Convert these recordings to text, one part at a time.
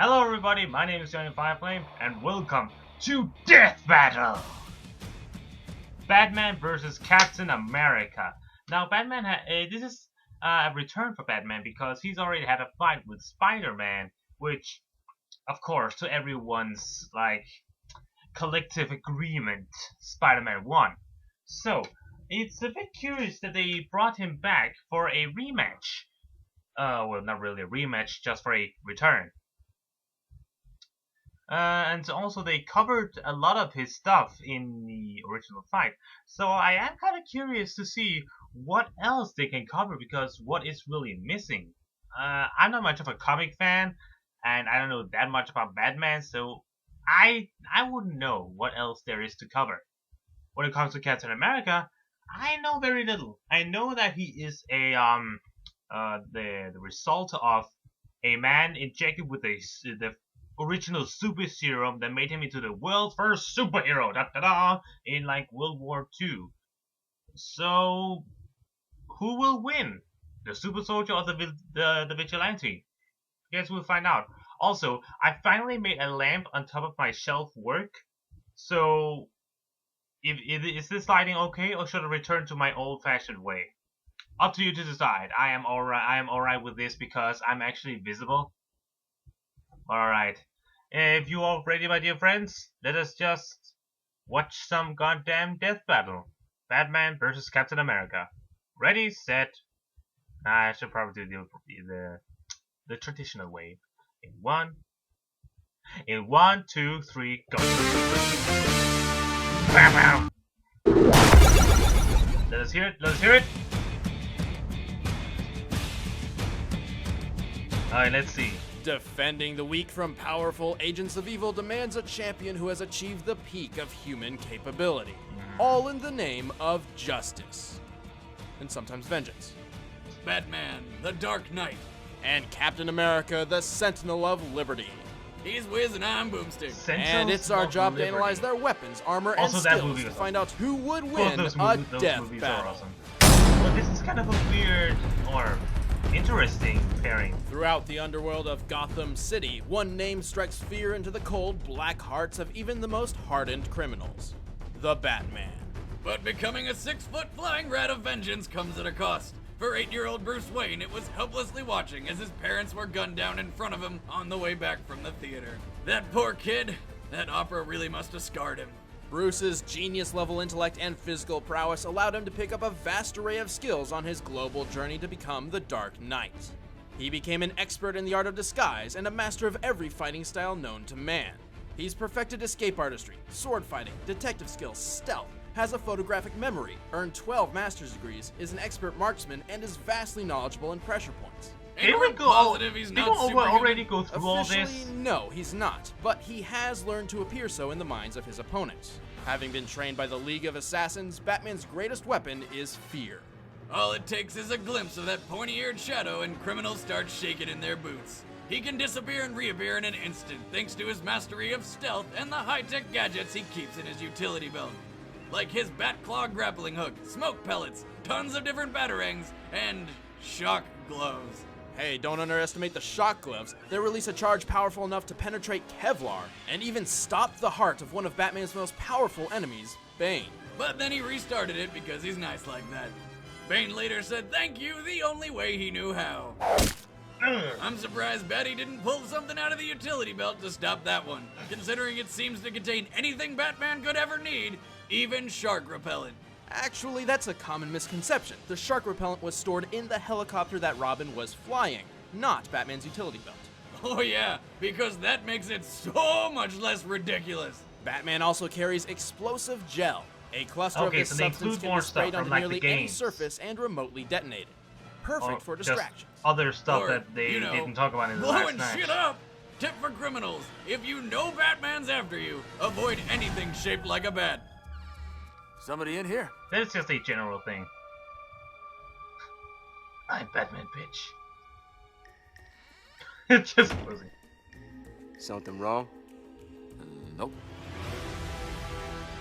Hello everybody, my name is JohnnyFerno and welcome to Death Battle! Batman versus Captain America. Now Batman, this is a return for Batman because he's already had a fight with Spider-Man, which, of course, to everyone's collective agreement, Spider-Man won. So, it's a bit curious that they brought him back for a rematch. Well, not really a rematch, just for a return. And also they covered a lot of his stuff in the original fight. So I am kind of curious to see what else they can cover, because what is really missing. I'm not much of a comic fan, and I don't know that much about Batman, so I wouldn't know what else there is to cover. When it comes to Captain America, I know very little. I know that he is the result of a man injected with the original super serum that made him into the world's first superhero, in World War II. So, who will win? The super soldier or the vigilante? I guess we'll find out. Also, I finally made a lamp on top of my shelf work. So, is this lighting okay, or should I return to my old-fashioned way? Up to you to decide. I am alright with this because I'm actually visible. Alright. If you all ready, my dear friends, let us just watch some goddamn death battle. Batman versus Captain America. Ready, set. I should probably do the traditional way. In one, two, three, go. Bam, bam. Let us hear it. Let us hear it. Alright, let's see. Defending the weak from powerful agents of evil demands a champion who has achieved the peak of human capability, all in the name of justice, and sometimes vengeance. Batman, the Dark Knight. And Captain America, the Sentinel of Liberty. He's Wiz and I'm Boomstick. And it's our job to analyze their weapons, armor, and skills to find out who would win a death battle. Awesome. Well, this is kind of a weird or interesting pairing. Throughout the underworld of Gotham City, one name strikes fear into the cold, black hearts of even the most hardened criminals: the Batman. But becoming a 6-foot flying rat of vengeance comes at a cost. For 8-year-old Bruce Wayne, it was helplessly watching as his parents were gunned down in front of him on the way back from the theater. That poor kid, that opera really must have scarred him. Bruce's genius-level intellect and physical prowess allowed him to pick up a vast array of skills on his global journey to become the Dark Knight. He became an expert in the art of disguise and a master of every fighting style known to man. He's perfected escape artistry, sword fighting, detective skills, stealth, has a photographic memory, earned 12 master's degrees, is an expert marksman, and is vastly knowledgeable in pressure points. Already go through all this? Officially, no, he's not, but he has learned to appear so in the minds of his opponents. Having been trained by the League of Assassins, Batman's greatest weapon is fear. All it takes is a glimpse of that pointy-eared shadow and criminals start shaking in their boots. He can disappear and reappear in an instant thanks to his mastery of stealth and the high-tech gadgets he keeps in his utility belt. Like his bat claw grappling hook, smoke pellets, tons of different batarangs, and shock gloves. Hey, don't underestimate the shock gloves. They release a charge powerful enough to penetrate Kevlar and even stop the heart of one of Batman's most powerful enemies, Bane. But then he restarted it because he's nice like that. Bane later said thank you the only way he knew how. I'm surprised Batty didn't pull something out of the utility belt to stop that one, considering it seems to contain anything Batman could ever need, even shark repellent. Actually, that's a common misconception. The shark repellent was stored in the helicopter that Robin was flying, not Batman's utility belt. Oh yeah, because that makes it so much less ridiculous. Batman also carries explosive gel. A cluster of this substance can be sprayed onto nearly any surface and remotely detonated. Perfect for distractions. Other stuff that they didn't talk about in the last match. Blowing shit up! Tip for criminals, if you know Batman's after you, avoid anything shaped like a bat. Somebody in here? That's just a general thing. I'm Batman, bitch. It's just pussy. Something wrong? Nope.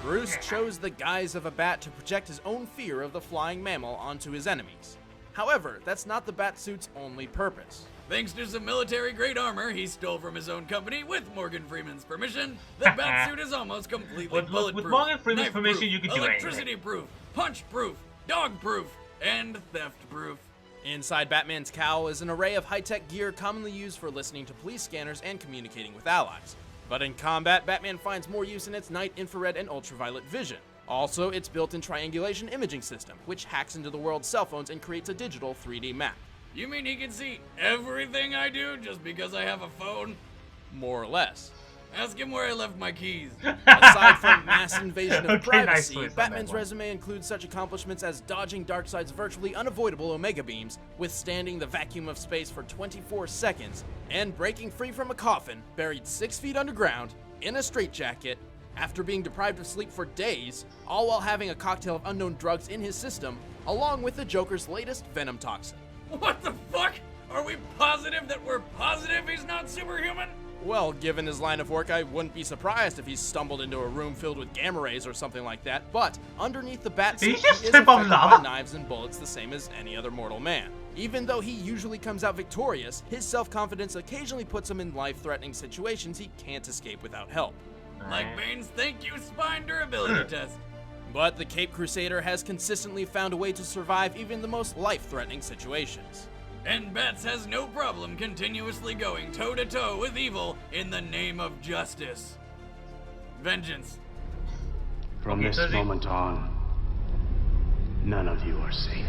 Bruce chose the guise of a bat to project his own fear of the flying mammal onto his enemies. However, that's not the Batsuit's only purpose. Thanks to some military-grade armor he stole from his own company with Morgan Freeman's permission, the Batsuit is almost completely bulletproof. With Morgan Freeman's knife-proof, permission, you could do anything. electricity-proof, punch-proof, dog-proof, and theft-proof. Inside Batman's cowl is an array of high-tech gear commonly used for listening to police scanners and communicating with allies. But in combat, Batman finds more use in its night, infrared, and ultraviolet vision. Also, its built-in triangulation imaging system, which hacks into the world's cell phones and creates a digital 3D map. You mean he can see everything I do just because I have a phone? More or less. Ask him where I left my keys. Aside from mass invasion of Okay, nice privacy, twist on Batman's that one. resume includes such accomplishments as dodging Darkseid's virtually unavoidable Omega beams, withstanding the vacuum of space for 24 seconds, and breaking free from a coffin buried 6 feet underground in a straitjacket after being deprived of sleep for days, all while having a cocktail of unknown drugs in his system, along with the Joker's latest venom toxin. What the fuck? Are we positive that we're positive he's not superhuman? Well, given his line of work, I wouldn't be surprised if he stumbled into a room filled with gamma rays or something like that, but underneath the bat Did he suit, just he is trip on affected by lava? knives and bullets the same as any other mortal man. Even though he usually comes out victorious, his self-confidence occasionally puts him in life-threatening situations he can't escape without help. Like Bane's thank you spine durability test. But the Cape Crusader has consistently found a way to survive even the most life-threatening situations. And Bats has no problem continuously going toe-to-toe with evil in the name of justice. Vengeance. From Okay, this so they- moment on, none of you are safe.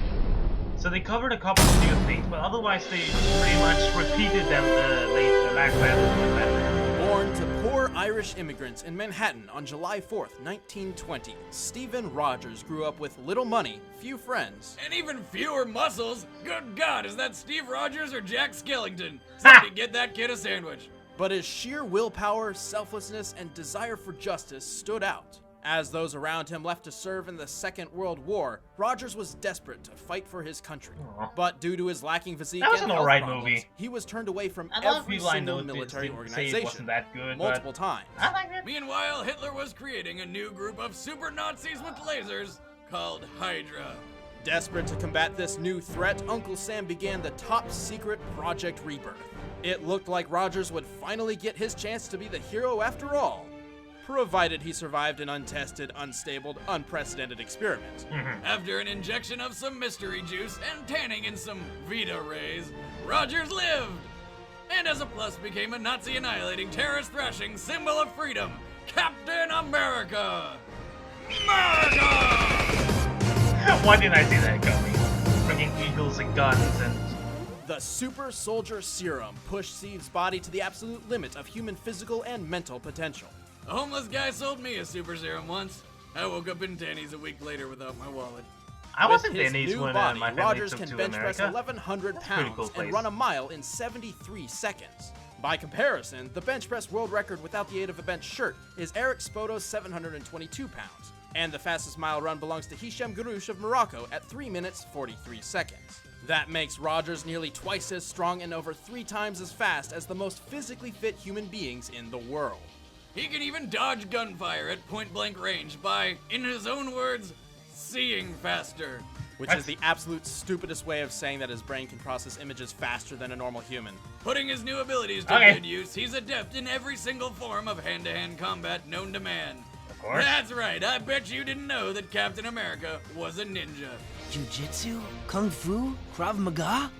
So they covered a couple of new things, but otherwise they pretty much repeated them the last battle with Batman. Born to poor Irish immigrants in Manhattan on July 4th, 1920, Stephen Rogers grew up with little money, few friends, And even fewer muscles. Good God, is that Steve Rogers or Jack Skellington? Somebody get that kid a sandwich. but his sheer willpower, selflessness, and desire for justice stood out. As those around him left to serve in the Second World War, Rogers was desperate to fight for his country. Aw. But due to his lacking physique That was and an health alright problems, movie. he was turned away from A lot of every people I know single military say it organization wasn't that good, multiple times. I like it. Meanwhile, Hitler was creating a new group of super Nazis with lasers called Hydra. Desperate to combat this new threat, Uncle Sam began the top-secret Project Rebirth. It looked like Rogers would finally get his chance to be the hero after all, provided he survived an untested, unstable, unprecedented experiment. After an injection of some mystery juice and tanning in some Vita rays, Rogers lived! And as a plus became a Nazi annihilating, terrorist thrashing symbol of freedom, Captain America! America! Why didn't I see that coming? Freaking eagles and guns and... The Super Soldier Serum pushed Steve's body to the absolute limit of human physical and mental potential. A homeless guy sold me a super serum once. I woke up in Danny's a week later without my wallet. I wasn't With his Denny's new when body, my family Rogers took can to bench press America. 1,100 That's a pretty pounds cool place. and run a mile in 73 seconds. By comparison, the bench press world record without the aid of a bench shirt is Eric Spoto's 722 pounds, and the fastest mile run belongs to Hisham Garouche of Morocco at 3 minutes 43 seconds. That makes Rogers nearly twice as strong and over 3 times as fast as the most physically fit human beings in the world. He can even dodge gunfire at point-blank range by, in his own words, seeing faster. Which is the absolute stupidest way of saying that his brain can process images faster than a normal human. Putting his new abilities to Okay. good use, he's adept in every single form of hand-to-hand combat known to man. Of course. That's right, I bet you didn't know that Captain America was a ninja. Jiu-jitsu? Kung Fu? Krav Maga?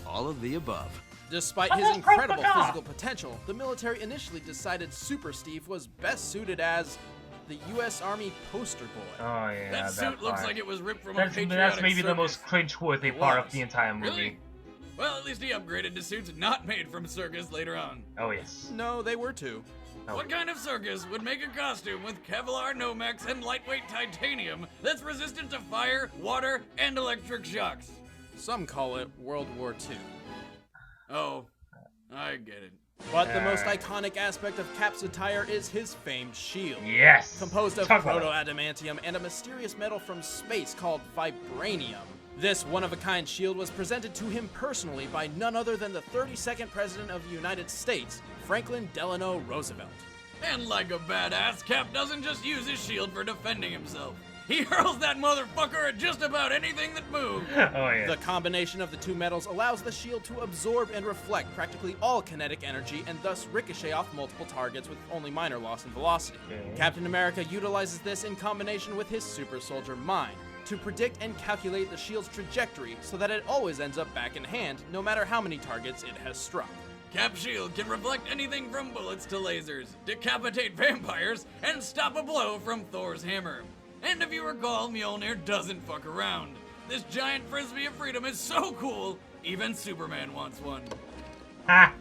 All of the above. Despite What his is incredible Krav Maga? physical potential, the military initially decided Super Steve was best suited as the U.S. Army poster boy. Oh yeah, That suit looks part. like it was ripped from a That's patriotic maybe the circus. most cringe-worthy It part of was. the entire movie. Really? Well, at least he upgraded to suits not made from circus later on. Oh yes. No, they were too. Oh. What kind of circus would make a costume with Kevlar Nomex and lightweight titanium that's resistant to fire, water, and electric shocks? Some call it World War II. Oh, I get it. But the most iconic aspect of Cap's attire is his famed shield. Yes. Composed of Talk about it. proto-adamantium and a mysterious metal from space called vibranium. This one-of-a-kind shield was presented to him personally by none other than the 32nd President of the United States, Franklin Delano Roosevelt. And like a badass, Cap doesn't just use his shield for defending himself. He hurls that motherfucker at just about anything that moves. Oh yeah. The combination of the two metals allows the shield to absorb and reflect practically all kinetic energy and thus ricochet off multiple targets with only minor loss in velocity. Okay. Captain America utilizes this in combination with his super soldier mind to predict and calculate the shield's trajectory so that it always ends up back in hand no matter how many targets it has struck. Cap shield can reflect anything from bullets to lasers, decapitate vampires, and stop a blow from Thor's hammer. And if you recall, Mjolnir doesn't fuck around. This giant frisbee of freedom is so cool, even Superman wants one. Ha!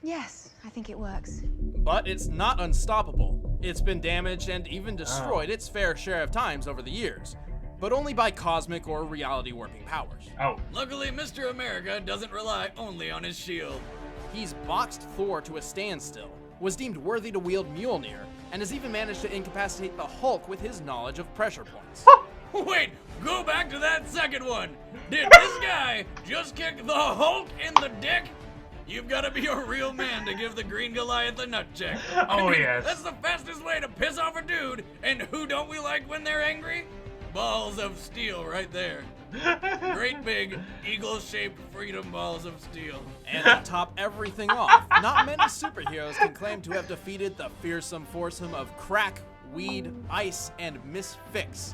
Yes, I think it works. But it's not unstoppable. It's been damaged and even destroyed its fair share of times over the years, but only by cosmic or reality warping powers. Oh. Luckily, Mr. America doesn't rely only on his shield. He's boxed Thor to a standstill, was deemed worthy to wield Mjolnir, and has even managed to incapacitate the Hulk with his knowledge of pressure points. Wait, go back to that second one. Did this guy just kick the Hulk in the dick? You've got to be a real man to give the Green Goliath a nut check. Oh, yes. That's the fastest way to piss off a dude. And who don't we like when they're angry? Balls of steel right there. Great big eagle-shaped freedom balls of steel. And to top everything off, not many superheroes can claim to have defeated the fearsome foursome of crack, weed, ice, and Miss Fix,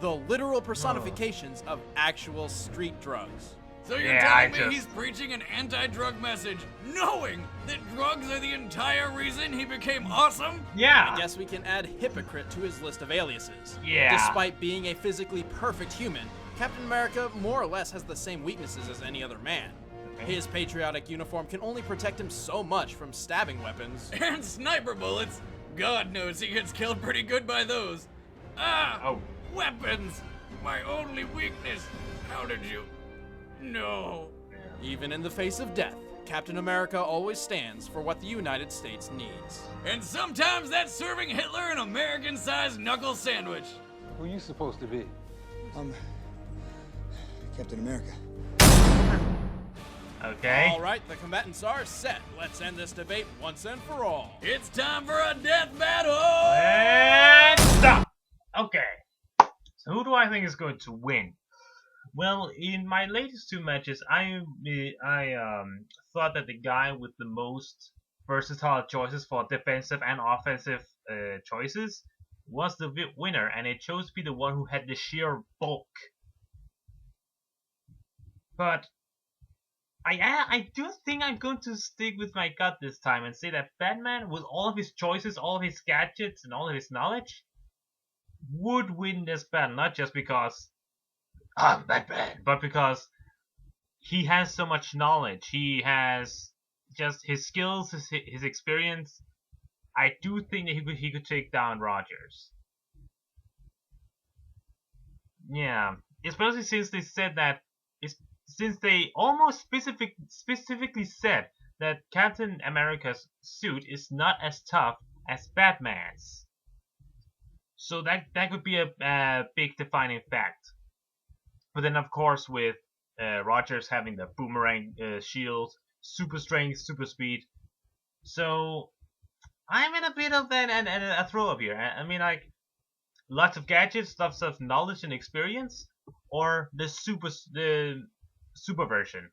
the literal personifications of actual street drugs. So you're telling me he's preaching an anti-drug message, knowing that drugs are the entire reason he became awesome? Yeah. I guess we can add hypocrite to his list of aliases. Yeah. Despite being a physically perfect human, Captain America more or less has the same weaknesses as any other man. His patriotic uniform can only protect him so much from stabbing weapons. And sniper bullets. God knows he gets killed pretty good by those. Weapons. My only weakness. How did you... No. Even in the face of death, Captain America always stands for what the United States needs. And sometimes that's serving Hitler an American-sized knuckle sandwich. Who are you supposed to be? Captain America. Okay. All right, the combatants are set. Let's end this debate once and for all. It's time for a death battle! And stop! Okay. So who do I think is going to win? Well, in my latest two matches, I thought that the guy with the most versatile choices for defensive and offensive choices was the winner, and it chose to be the one who had the sheer bulk. But I do think I'm going to stick with my gut this time and say that Batman, with all of his choices, all of his gadgets, and all of his knowledge, would win this battle. Not just because I'm Batman, but because he has so much knowledge. He has just his skills, his experience. I do think that he could take down Rogers. Yeah, especially since they said that. Since they almost specifically said that Captain America's suit is not as tough as Batman's. So that could be a big defining fact. But then of course with Rogers having the boomerang shield, super strength, super speed. So I'm in a bit of a throw up here. I mean, like, lots of gadgets, lots of knowledge and experience, or the super version.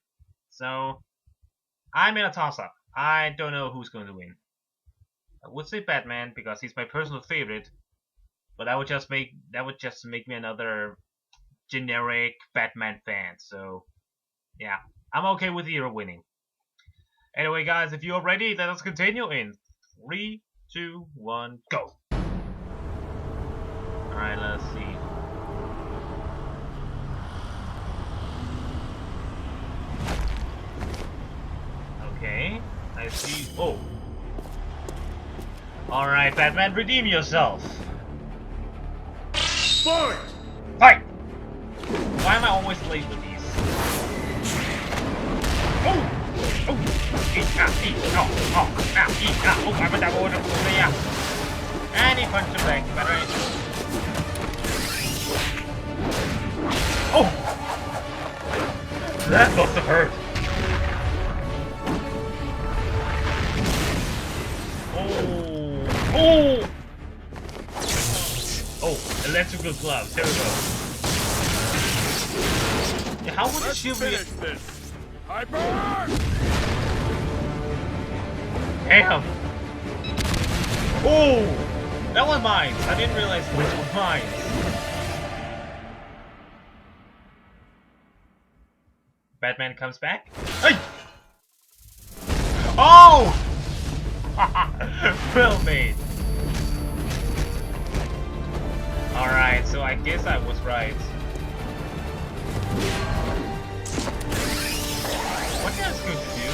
So I'm in a toss-up. I don't know who's going to win. I would say Batman because he's my personal favorite, but that would just make me another generic Batman fan. So yeah, I'm okay with either winning. Anyway, guys, if you're ready, let us continue in 3, 2, 1, go. Alright, let's see. Okay, I see. Oh. Alright, Batman, redeem yourself. Fight! Fight! Why am I always late with these? Oh! Oh! Oh, I'm a double order. And he punched him back. Better. Oh! That must have hurt. Oh Oh! Oh, electrical gloves. Here we go. Yeah, how would the shield be? Damn! Oh! That was mine! I didn't realize which was mine. Batman comes back. Hey! Oh! Well made. Alright, so I guess I was right. What else could you do?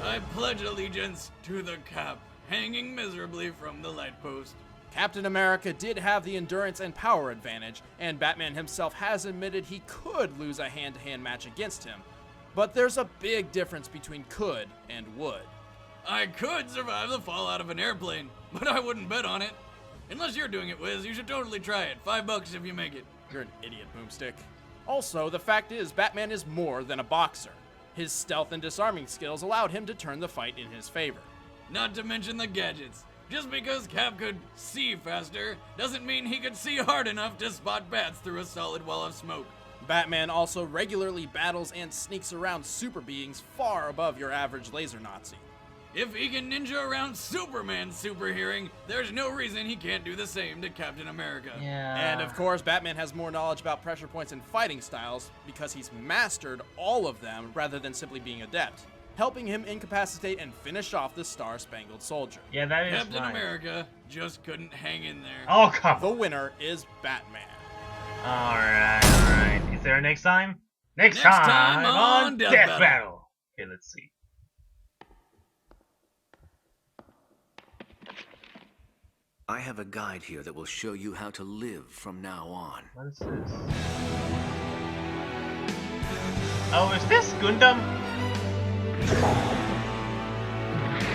I pledge allegiance to the Cap, hanging miserably from the light post. Captain America did have the endurance and power advantage, and Batman himself has admitted he could lose a hand-to-hand match against him. But there's a big difference between could and would. I could survive the fall out of an airplane, but I wouldn't bet on it. Unless you're doing it, Wiz, you should totally try it. $5 if you make it. You're an idiot, Boomstick. Also, the fact is, Batman is more than a boxer. His stealth and disarming skills allowed him to turn the fight in his favor. Not to mention the gadgets. Just because Cap could see faster doesn't mean he could see hard enough to spot bats through a solid wall of smoke. Batman also regularly battles and sneaks around super beings far above your average laser Nazi. If he can ninja around Superman's super hearing, there's no reason he can't do the same to Captain America. Yeah. And of course, Batman has more knowledge about pressure points and fighting styles because he's mastered all of them rather than simply being adept, helping him incapacitate and finish off the Star-Spangled Soldier. Yeah, that is Captain right. America just couldn't hang in there. Oh, come The on. winner is Batman. Alright. Is there a next time? Next time on Death Battle. Okay, let's see. I have a guide here that will show you how to live from now on. What is this? Oh, is this Gundam?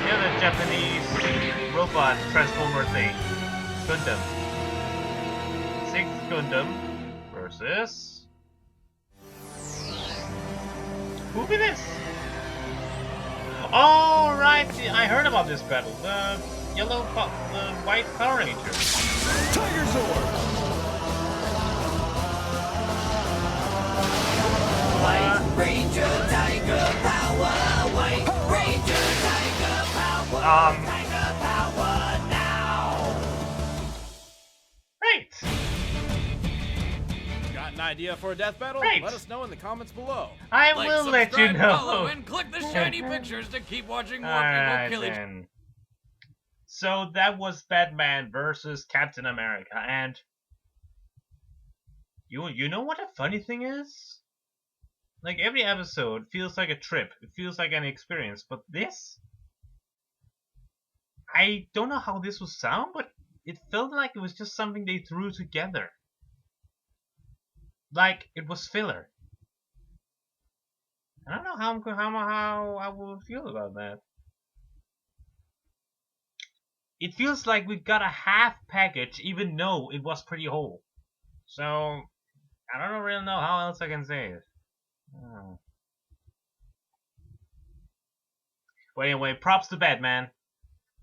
Yeah, the Japanese robot transformer thing. Gundam. 6th Gundam versus... Who be this? Oh, right! I heard about this battle. The white Power Ranger. Tiger Sword! White Ranger, Tiger Power! White Ranger, Tiger Power! Tiger Power now! Right! Got an idea for a death battle? Great. Let us know in the comments below. I Like, will let you subscribe, know. follow, and click the shiny pictures to keep watching more people Alright kill each other. then. So that was Batman versus Captain America, and you know what the funny thing is? Like every episode feels like a trip. It feels like an experience, but this, I don't know how this would sound, but it felt like it was just something they threw together. Like it was filler. I don't know how I would feel about that. It feels like we got a half package, even though it was pretty whole. So I don't really know how else I can say it. Oh. But anyway, props to Batman.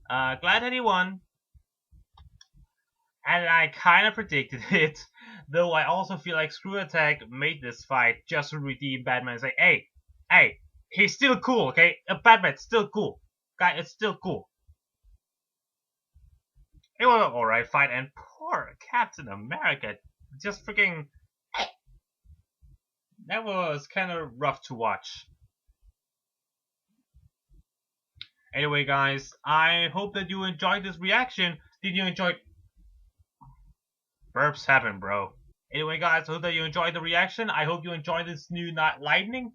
Glad that he won. And I kind of predicted it. Though I also feel like Screw Attack made this fight just to redeem Batman and say, hey, he's still cool, okay? Batman's still cool. Guy, it's still cool. It was an alright fight, and poor Captain America just freaking... That was kind of rough to watch. Anyway, guys, I hope that you enjoyed this reaction. Did you enjoy... Burps happen, bro. Anyway, guys, I hope that you enjoyed the reaction. I hope you enjoyed this new Lightning.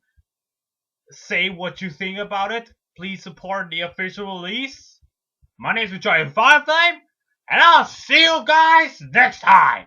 Say what you think about it. Please support the official release. My name is Johnny Ferno, and I'll see you guys next time.